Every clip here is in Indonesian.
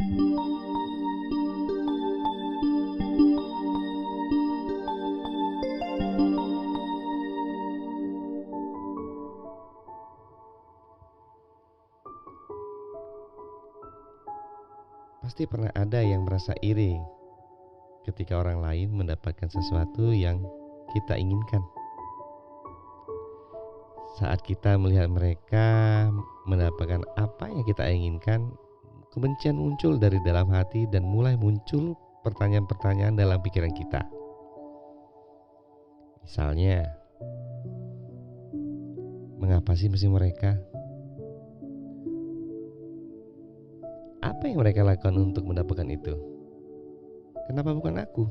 Pasti pernah ada yang merasa iri ketika orang lain mendapatkan sesuatu yang kita inginkan. Saat kita melihat mereka mendapatkan apa yang kita inginkan, kebencian muncul dari dalam hati dan mulai muncul pertanyaan-pertanyaan dalam pikiran kita. Misalnya, mengapa sih mesti mereka? Apa yang mereka lakukan untuk mendapatkan itu? Kenapa bukan aku?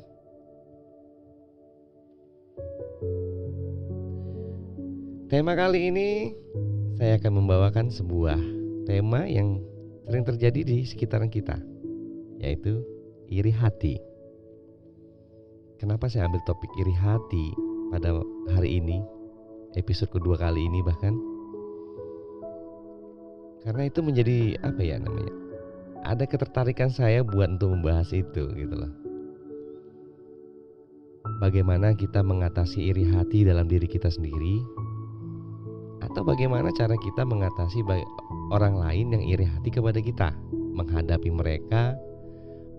Tema kali ini saya akan membawakan sebuah tema yang sering terjadi di sekitaran kita, yaitu iri hati. Kenapa saya ambil topik iri hati pada hari ini, episode kedua kali ini bahkan? Karena itu menjadi ada ketertarikan saya buat untuk membahas itu gitu loh. Bagaimana kita mengatasi iri hati dalam diri kita sendiri, atau bagaimana cara kita mengatasi orang lain yang iri hati kepada kita. Menghadapi mereka,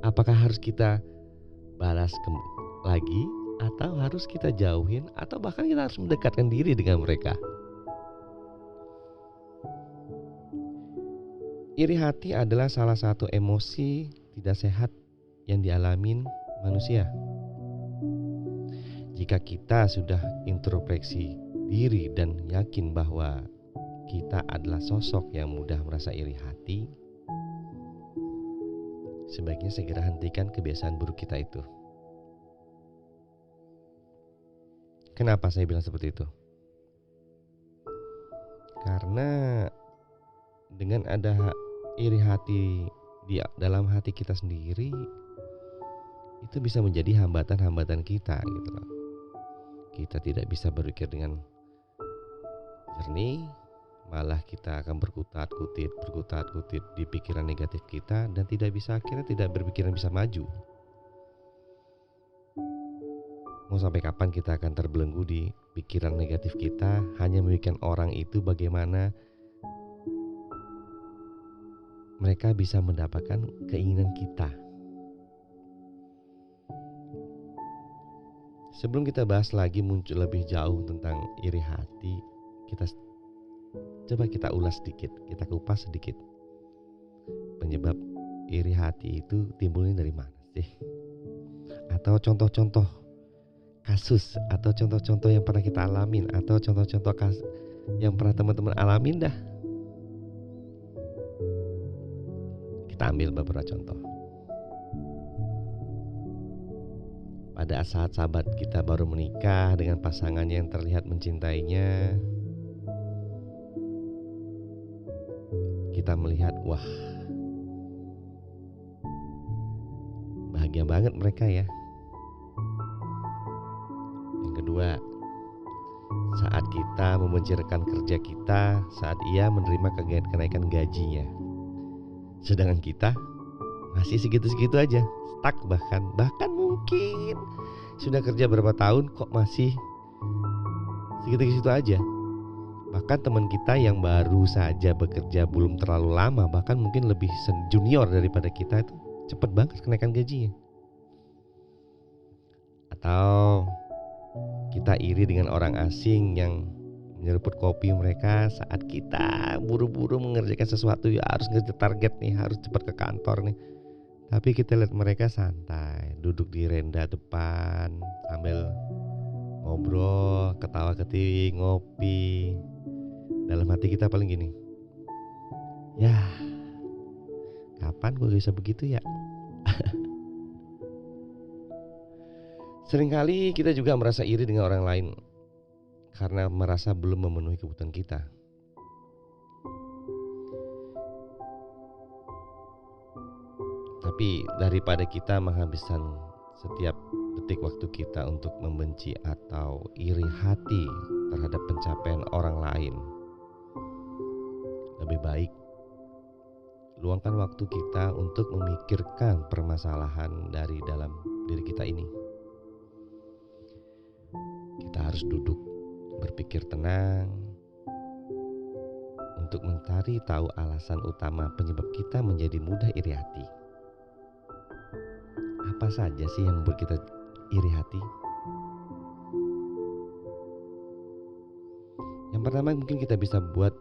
apakah harus kita balas lagi, atau harus kita jauhin, atau bahkan kita harus mendekatkan diri dengan mereka. Iri hati adalah salah satu emosi tidak sehat yang dialamin manusia. Jika kita sudah introspeksi diri dan yakin bahwa kita adalah sosok yang mudah merasa iri hati, sebaiknya segera hentikan kebiasaan buruk kita itu. Kenapa saya bilang seperti itu? Karena dengan ada iri hati di dalam hati kita sendiri, itu bisa menjadi hambatan-hambatan kita gitu loh. Kita tidak bisa berpikir dengan jernih, malah kita akan berkutat-kutit di pikiran negatif kita dan akhirnya tidak berpikiran bisa maju. Mau sampai kapan kita akan terbelenggu di pikiran negatif kita, hanya memikirkan orang itu bagaimana mereka bisa mendapatkan keinginan kita. Sebelum kita bahas lagi muncul lebih jauh tentang iri hati, kita ulas sedikit, kita kupas sedikit. Penyebab iri hati itu timbulnya dari mana sih? Atau contoh-contoh kasus, atau contoh-contoh yang pernah kita alamin, atau contoh-contoh kasus yang pernah teman-teman alamin dah. Kita ambil beberapa contoh. Pada saat sahabat kita baru menikah dengan pasangan yang terlihat mencintainya, kita melihat, wah, bahagia banget mereka ya. Yang kedua, saat kita membenci kerja kita, saat ia menerima kenaikan gajinya, sedangkan kita masih segitu-segitu aja, stuck bahkan mungkin sudah kerja berapa tahun kok masih segitu-segitu aja. Bahkan teman kita yang baru saja bekerja belum terlalu lama, bahkan mungkin lebih junior daripada kita, itu cepet banget kenaikan gajinya. Atau kita iri dengan orang asing yang menyeruput kopi mereka saat kita buru-buru mengerjakan sesuatu, ya harus ngejar target nih, harus cepat ke kantor nih. Tapi kita lihat mereka santai, duduk di renda depan sambil ngobrol, ketawa-ketiwi, ngopi. Dalam hati kita paling gini, ya kapan gue bisa begitu ya? Seringkali kita juga merasa iri dengan orang lain karena merasa belum memenuhi kebutuhan kita. Tapi daripada kita menghabiskan setiap detik waktu kita untuk membenci atau iri hati terhadap pencapaian orang lain, lebih baik luangkan waktu kita untuk memikirkan permasalahan dari dalam diri kita ini. Kita harus duduk, berpikir tenang, untuk mencari tahu alasan utama penyebab kita menjadi mudah iri hati. Apa saja sih yang membuat kita iri hati? Yang pertama mungkin kita bisa buat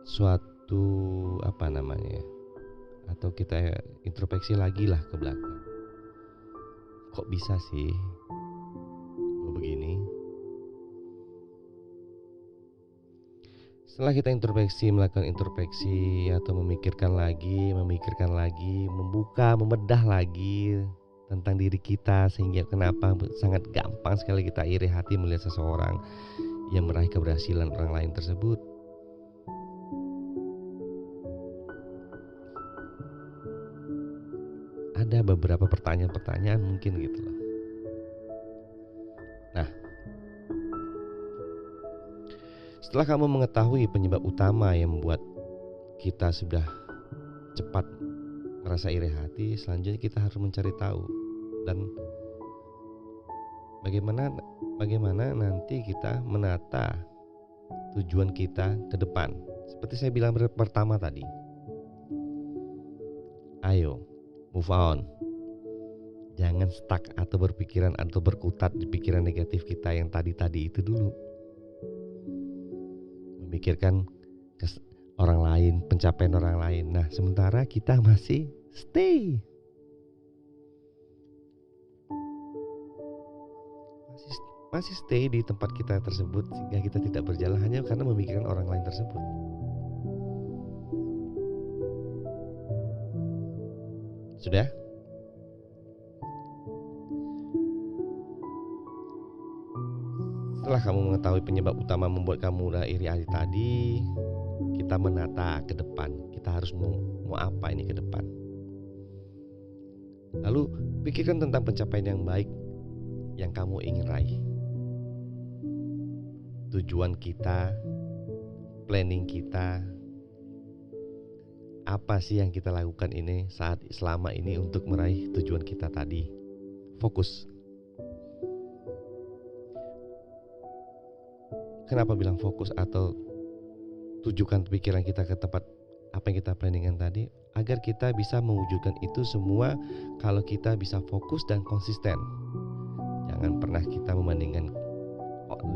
suatu atau kita introspeksi lagi lah ke belakang. Kok bisa sih gue begini? Setelah kita melakukan introspeksi atau memikirkan lagi, membedah lagi tentang diri kita, sehingga kenapa sangat gampang sekali kita iri hati melihat seseorang yang meraih keberhasilan orang lain tersebut. Ada beberapa pertanyaan mungkin gitu loh. Nah, setelah kamu mengetahui penyebab utama yang membuat kita sudah cepat merasa iri hati, selanjutnya kita harus mencari tahu dan bagaimana nanti kita menata tujuan kita ke depan. Seperti saya bilang pertama tadi, ayo move on. Jangan stuck atau berpikiran atau berkutat di pikiran negatif kita yang tadi itu dulu. Memikirkan orang lain, pencapaian orang lain. Nah, sementara kita masih stay di tempat kita tersebut, sehingga kita tidak berjalan hanya karena memikirkan orang lain tersebut. Sudah? Setelah kamu mengetahui penyebab utama membuat kamu mudah iri hati tadi, kita menata ke depan. Kita harus mau apa ini ke depan. Lalu pikirkan tentang pencapaian yang baik yang kamu ingin raih. Tujuan kita, planning kita, apa sih yang kita lakukan ini selama ini untuk meraih tujuan kita tadi. Fokus. Kenapa bilang fokus atau tujukan pikiran kita ke tempat apa yang kita planningkan tadi? Agar kita bisa mewujudkan itu semua kalau kita bisa fokus dan konsisten. Jangan pernah kita membandingkan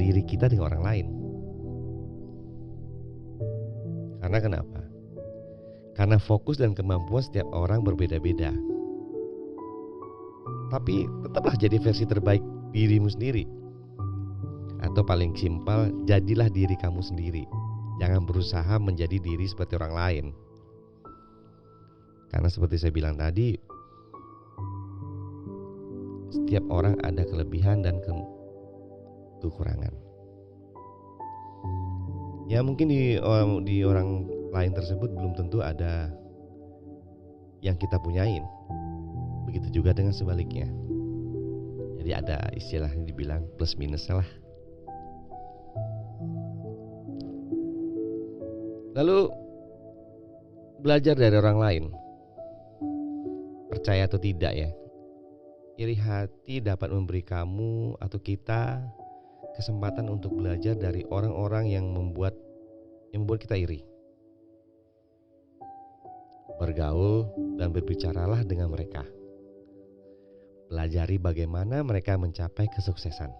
diri kita dengan orang lain. Karena kenapa? Karena fokus dan kemampuan setiap orang berbeda-beda. Tapi tetaplah jadi versi terbaik dirimu sendiri. Atau paling simpel, jadilah diri kamu sendiri. Jangan berusaha menjadi diri seperti orang lain. Karena seperti saya bilang tadi, setiap orang ada kelebihan dan kekurangan. Ya mungkin di orang lain tersebut belum tentu ada yang kita punyain. Begitu juga dengan sebaliknya. Jadi ada istilahnya dibilang plus minus lah. Lalu belajar dari orang lain. Percaya atau tidak ya, iri hati dapat memberi kamu atau kita kesempatan untuk belajar dari orang-orang yang membuat kita iri. Bergaul dan berbicaralah dengan mereka. Pelajari bagaimana mereka mencapai kesuksesan.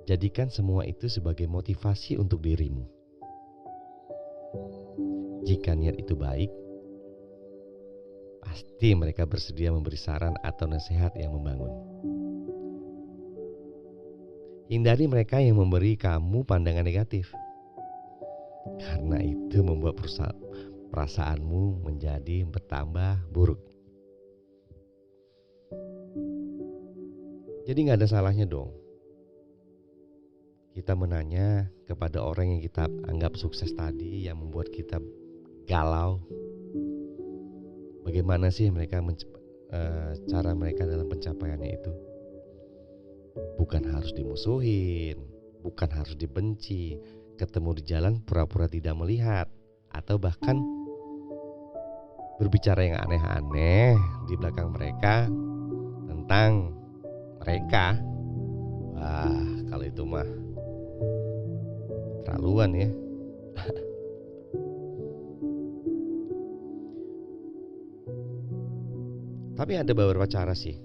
Jadikan semua itu sebagai motivasi untuk dirimu. Jika niat itu baik, pasti mereka bersedia memberi saran atau nasihat yang membangun. Hindari mereka yang memberi kamu pandangan negatif, karena itu membuat perasaanmu menjadi bertambah buruk. Jadi gak ada salahnya dong kita menanya kepada orang yang kita anggap sukses tadi, yang membuat kita galau. Bagaimana sih mereka cara mereka dalam pencapaiannya itu? Bukan harus dimusuhin, bukan harus dibenci. Ketemu di jalan pura-pura tidak melihat, atau bahkan berbicara yang aneh-aneh di belakang mereka tentang mereka. Wah, kalau itu mah terlaluan ya. Tapi ada beberapa cara sih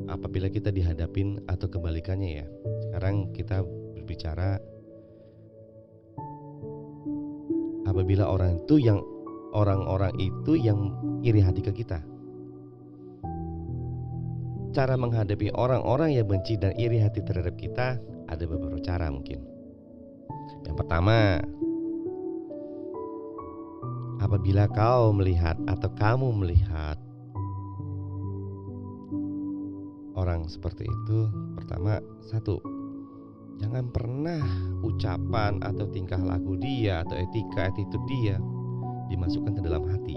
apabila kita dihadapin atau kebalikannya ya. Sekarang kita berbicara apabila orang-orang itu yang iri hati ke kita. Cara menghadapi orang-orang yang benci dan iri hati terhadap kita ada beberapa cara mungkin. Yang pertama, apabila kau melihat atau kamu melihat orang seperti itu, pertama, satu, jangan pernah ucapan atau tingkah laku dia atau attitude dia dimasukkan ke dalam hati.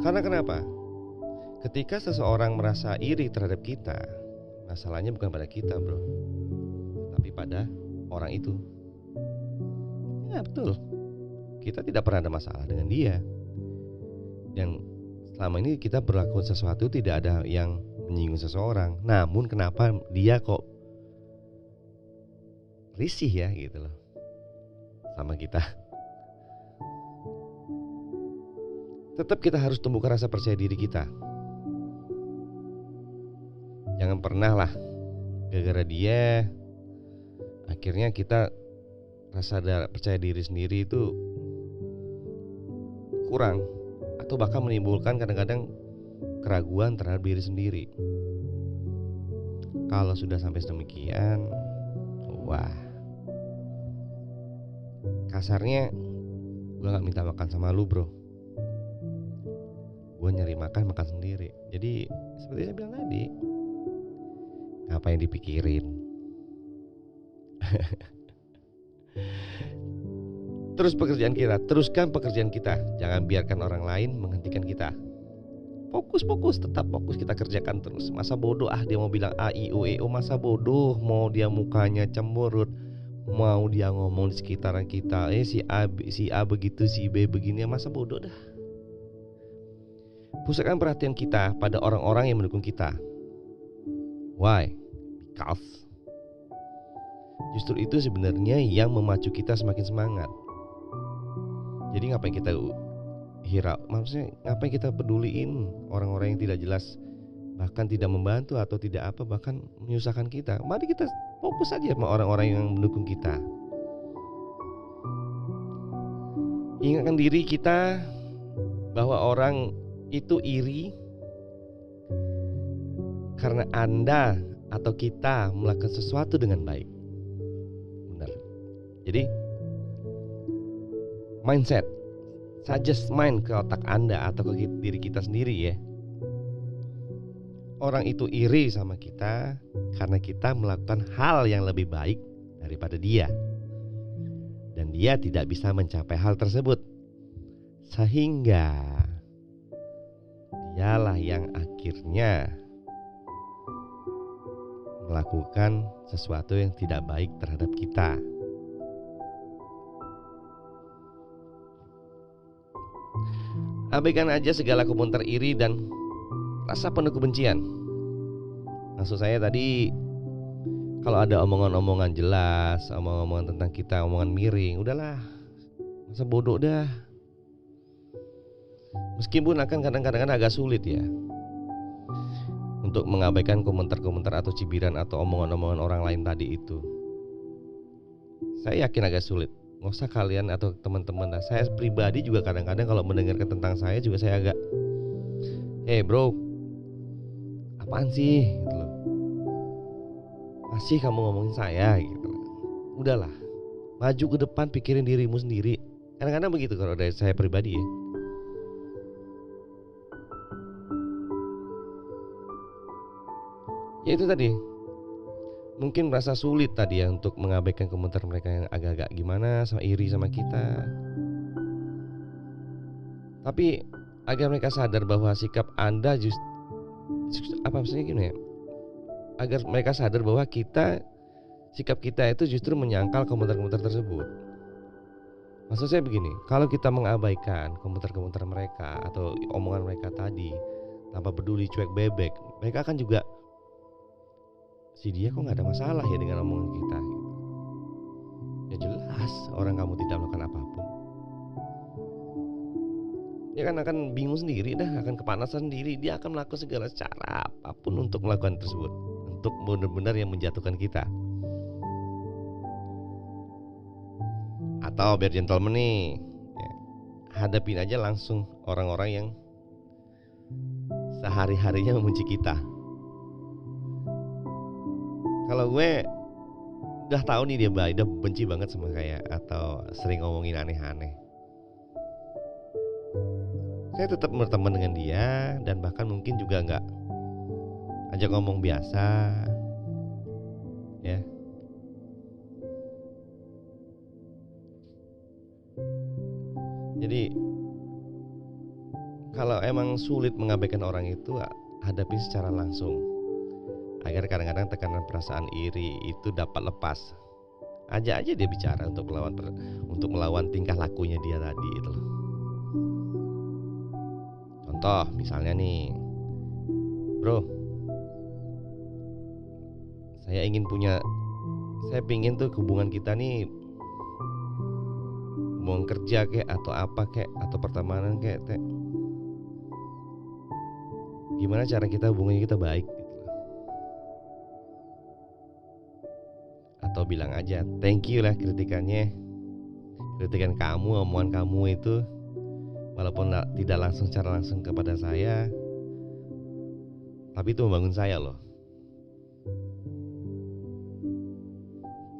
Karena kenapa? Ketika seseorang merasa iri terhadap kita, masalahnya bukan pada kita, bro, tapi pada orang itu. Ya betul, kita tidak pernah ada masalah dengan dia. Dan selama ini kita berlakukan sesuatu tidak ada yang menyinggung seseorang. Namun kenapa dia kok risih ya gitu loh sama kita. Tetap kita harus tumbuhkan rasa percaya diri kita. Jangan pernah lah gara-gara dia akhirnya kita rasa percaya diri sendiri itu kurang, atau bahkan menimbulkan kadang-kadang keraguan terhadap diri sendiri. Kalau sudah sampai sedemikian, wah, kasarnya gue gak minta makan sama lu, bro, gue nyari makan sendiri. Jadi seperti saya bilang tadi, ngapain dipikirin. Teruskan pekerjaan kita. Jangan biarkan orang lain menghentikan kita. Fokus, tetap fokus, kita kerjakan terus. Masa bodoh dia mau bilang A, I, U, E, O. Masa bodoh, mau dia mukanya cemberut, mau dia ngomong di sekitaran kita, si A begitu, si B begini. Masa bodoh dah. Pusatkan perhatian kita pada orang-orang yang mendukung kita. Why? Because justru itu sebenarnya yang memacu kita semakin semangat. Jadi ngapain kita maksudnya ngapain kita peduliin orang-orang yang tidak jelas, bahkan tidak membantu atau tidak bahkan menyusahkan kita. Mari kita fokus saja sama orang-orang yang mendukung kita. Ingatkan diri kita bahwa orang itu iri karena Anda atau kita melakukan sesuatu dengan baik. Benar. Jadi mindset, suggest mind ke otak Anda atau ke diri kita sendiri ya. Orang itu iri sama kita karena kita melakukan hal yang lebih baik daripada dia, dan dia tidak bisa mencapai hal tersebut, sehingga dialah yang akhirnya melakukan sesuatu yang tidak baik terhadap kita. Abaikan aja segala komentar iri dan rasa penuh kebencian. Maksud saya tadi, kalau ada omongan-omongan jelas, omongan-omongan tentang kita, omongan miring, udahlah, masa bodoh dah. Meskipun akan kadang-kadang agak sulit ya untuk mengabaikan komentar-komentar atau cibiran atau omongan-omongan orang lain tadi itu. Saya yakin agak sulit. Nggak usah kalian atau teman-teman. Saya pribadi juga kadang-kadang kalau mendengarkan tentang saya juga saya agak, bro, apaan sih gitu loh. Masih kamu ngomongin saya gitu. Udahlah, maju ke depan, pikirin dirimu sendiri. Kadang-kadang begitu kalau dari saya pribadi ya. Ya itu tadi, mungkin merasa sulit tadi ya untuk mengabaikan komentar mereka yang agak-agak gimana, sama iri sama kita. Tapi agar mereka sadar bahwa sikap Anda agar mereka sadar bahwa sikap kita itu justru menyangkal komentar-komentar tersebut. Maksud saya begini, kalau kita mengabaikan komentar-komentar mereka atau omongan mereka tadi tanpa peduli, cuek bebek, mereka akan juga, si dia kok nggak ada masalah ya dengan omongan kita. Ya jelas orang kamu tidak melakukan apapun. Dia kan akan bingung sendiri dah, akan kepanasan sendiri. Dia akan melakukan segala cara apapun untuk melakukan tersebut, untuk benar-benar yang menjatuhkan kita. Atau biar gentleman nih, ya, hadapin aja langsung orang-orang yang sehari-harinya membenci kita. Kalau gue udah tahu nih dia udah benci banget sama kayak atau sering ngomongin aneh-aneh, saya tetap berteman dengan dia dan bahkan mungkin juga nggak ajak ngomong biasa, ya. Jadi kalau emang sulit mengabaikan orang itu, hadapi secara langsung agar kadang-kadang tekanan perasaan iri itu dapat lepas. Ajak aja dia bicara untuk melawan tingkah lakunya dia tadi itu loh. Contoh misalnya nih, bro, saya pingin tuh hubungan kita nih, hubungan kerja kek atau apa kek atau pertemanan kek, gimana cara kita hubungannya kita baik gitu. Atau bilang aja thank you lah kritikan kamu, omongan kamu itu walaupun tidak langsung secara langsung kepada saya, tapi itu membangun saya loh.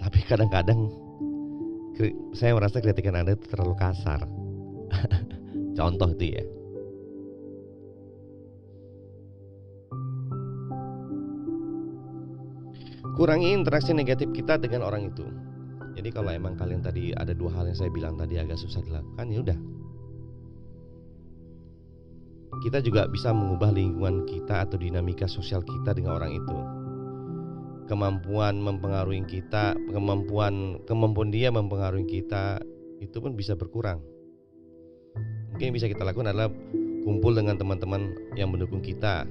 Tapi kadang-kadang saya merasa kritikan Anda itu terlalu kasar. Contoh itu ya. Kurangi interaksi negatif kita dengan orang itu. Jadi kalau emang kalian tadi ada dua hal yang saya bilang tadi agak susah dilakukan, ya udah. Kita juga bisa mengubah lingkungan kita atau dinamika sosial kita dengan orang itu. Kemampuan mempengaruhi kita, kemampuan dia mempengaruhi kita itu pun bisa berkurang. Mungkin yang bisa kita lakukan adalah kumpul dengan teman-teman yang mendukung kita.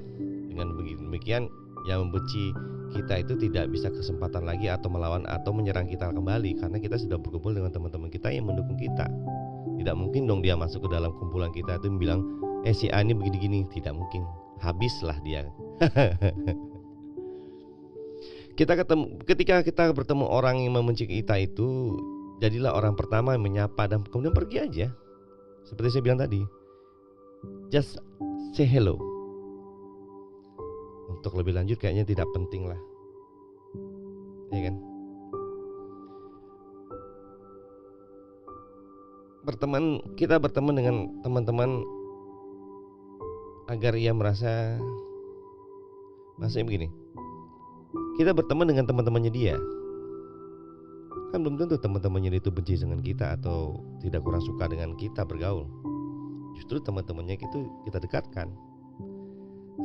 Dengan demikian yang membenci kita itu tidak bisa kesempatan lagi atau melawan atau menyerang kita kembali, karena kita sudah berkumpul dengan teman-teman kita yang mendukung kita. Tidak mungkin dong dia masuk ke dalam kumpulan kita itu bilang si A ini begini-gini, tidak mungkin. Habislah dia. Ketika kita bertemu orang yang membenci kita itu, jadilah orang pertama yang menyapa dan kemudian pergi aja. Seperti saya bilang tadi, just say hello. Untuk lebih lanjut kayaknya tidak penting lah, ya kan? Kita berteman dengan teman-teman agar ia merasa, maksudnya begini, kita berteman dengan teman-temannya dia, kan belum tentu teman-temannya itu benci dengan kita atau tidak kurang suka dengan kita bergaul. Justru teman-temannya itu kita dekatkan,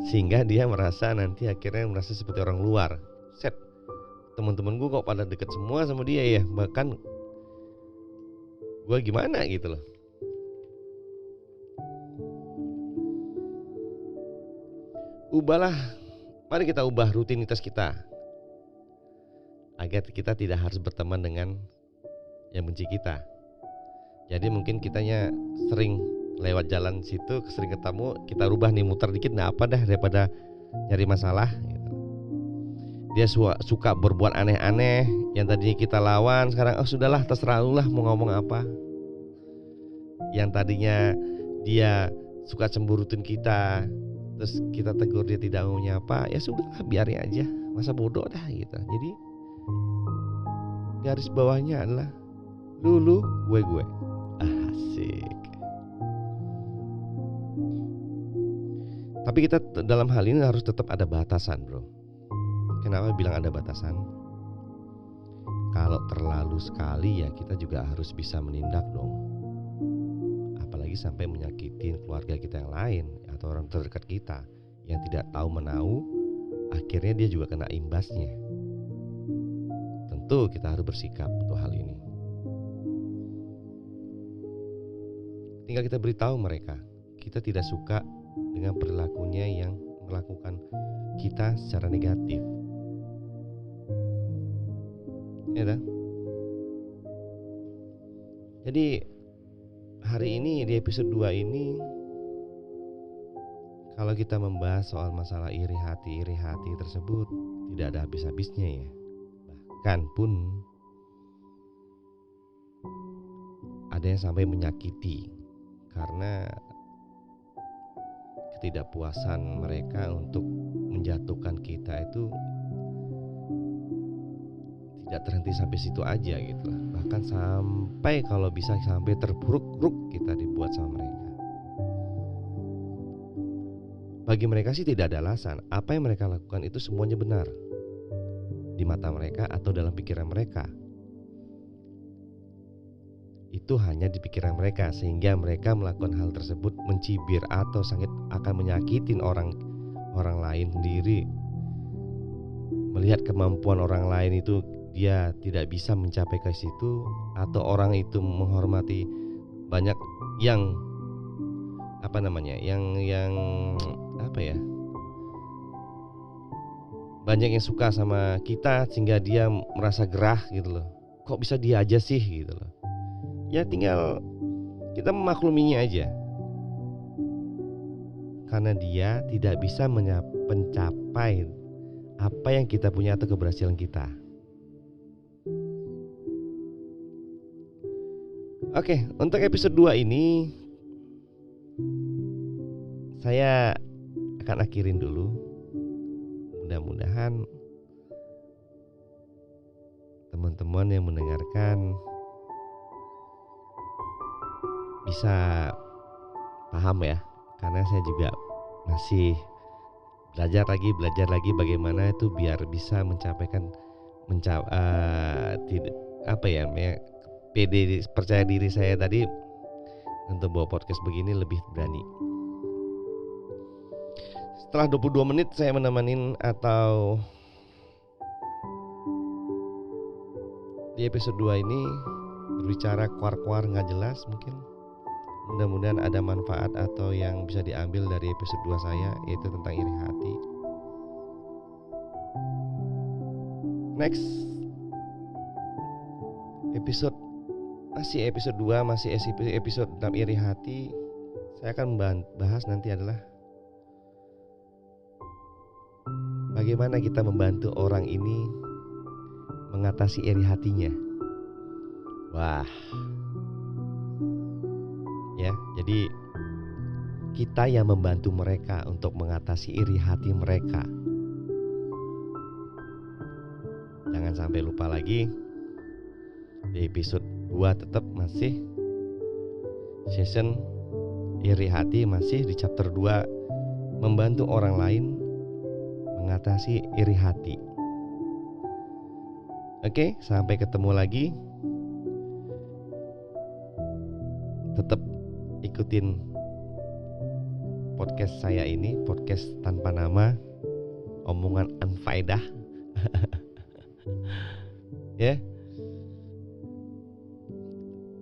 sehingga dia nanti akhirnya merasa seperti orang luar. Set, teman-teman gue kok pada deket semua sama dia ya, bahkan gue gimana gitu loh. Mari kita ubah rutinitas kita agar kita tidak harus berteman dengan yang benci kita. Jadi mungkin kitanya sering lewat jalan situ, sering ketemu, kita rubah nih, muter dikit, nah apa dah daripada nyari masalah gitu. Dia suka berbuat aneh-aneh yang tadinya kita lawan, sekarang sudahlah terserah lu lah mau ngomong apa. Yang tadinya dia suka cemburutin kita, terus kita tegur dia tidak mau nyapa, ya sudahlah biarin aja, masa bodoh dah gitu. Jadi garis bawahnya adalah lu gue. Asik. Tapi kita dalam hal ini harus tetap ada batasan, bro. Kenapa bilang ada batasan? Kalau terlalu sekali ya kita juga harus bisa menindak dong. Apalagi sampai menyakitin keluarga kita yang lain atau orang terdekat kita yang tidak tahu menahu, akhirnya dia juga kena imbasnya. Tentu kita harus bersikap untuk hal ini. tinggal kita beritahu mereka, kita tidak suka dengan perilakunya yang melakukan kita secara negatif. Ya kan? Jadi hari ini di episode 2 ini, kalau kita membahas soal masalah iri hati tersebut tidak ada habis-habisnya ya. Bahkan pun ada yang sampai menyakiti karena ketidakpuasan mereka untuk menjatuhkan kita itu tidak terhenti sampai situ aja gitu lah. Bahkan sampai kalau bisa sampai terpuruk-puruk kita dibuat sama mereka. Bagi mereka sih tidak ada alasan. Apa yang mereka lakukan itu semuanya benar di mata mereka atau dalam pikiran mereka. Itu hanya di pikiran mereka, sehingga mereka melakukan hal tersebut mencibir atau sangat akan menyakitin orang lain sendiri. Melihat kemampuan orang lain itu dia tidak bisa mencapai ke situ, atau orang itu menghormati banyak yang banyak yang suka sama kita sehingga dia merasa gerah gitu loh. Kok bisa dia aja sih gitu loh. Ya tinggal kita memakluminya aja. Karena dia tidak bisa mencapai apa yang kita punya atau keberhasilan kita. Oke, untuk episode 2 ini saya akan akhirin dulu. Mudah-mudahan teman-teman yang mendengarkan bisa paham ya, karena saya juga masih belajar lagi bagaimana itu biar bisa PD percaya diri saya tadi untuk bawa podcast begini lebih berani. Setelah 22 menit saya menemani atau di episode 2 ini berbicara kuar-kuar gak jelas mungkin. Mudah-mudahan ada manfaat atau yang bisa diambil dari episode 2 saya, yaitu tentang iri hati. Next episode masih episode 2, masih episode tentang iri hati. Saya akan bahas nanti adalah bagaimana kita membantu orang ini mengatasi iri hatinya. Wah. Ya, jadi kita yang membantu mereka untuk mengatasi iri hati mereka. Jangan sampai lupa lagi, di episode 2 tetap masih session iri hati, masih di chapter 2 membantu orang lain mengatasi iri hati. Oke, sampai ketemu lagi. Tetap ikutin podcast saya ini, podcast tanpa nama, omongan anfaedah. Ya.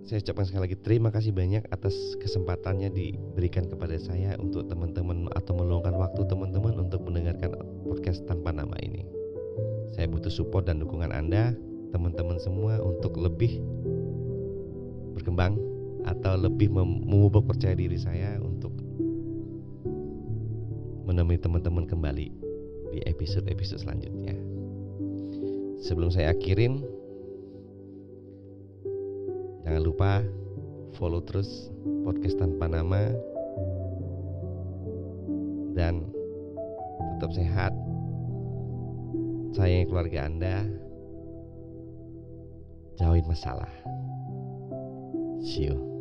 Saya ucapkan sekali lagi terima kasih banyak atas kesempatannya diberikan kepada saya untuk teman-teman atau meluangkan waktu teman-teman untuk mendengarkan podcast tanpa nama ini. Saya butuh support dan dukungan Anda, teman-teman semua, untuk lebih berkembang atau lebih mengubah percaya diri saya untuk menemui teman-teman kembali di episode-episode selanjutnya. Sebelum saya akhirin, jangan lupa follow terus podcast tanpa nama dan tetap sehat. Sayangi keluarga Anda, jauhin masalah. See you.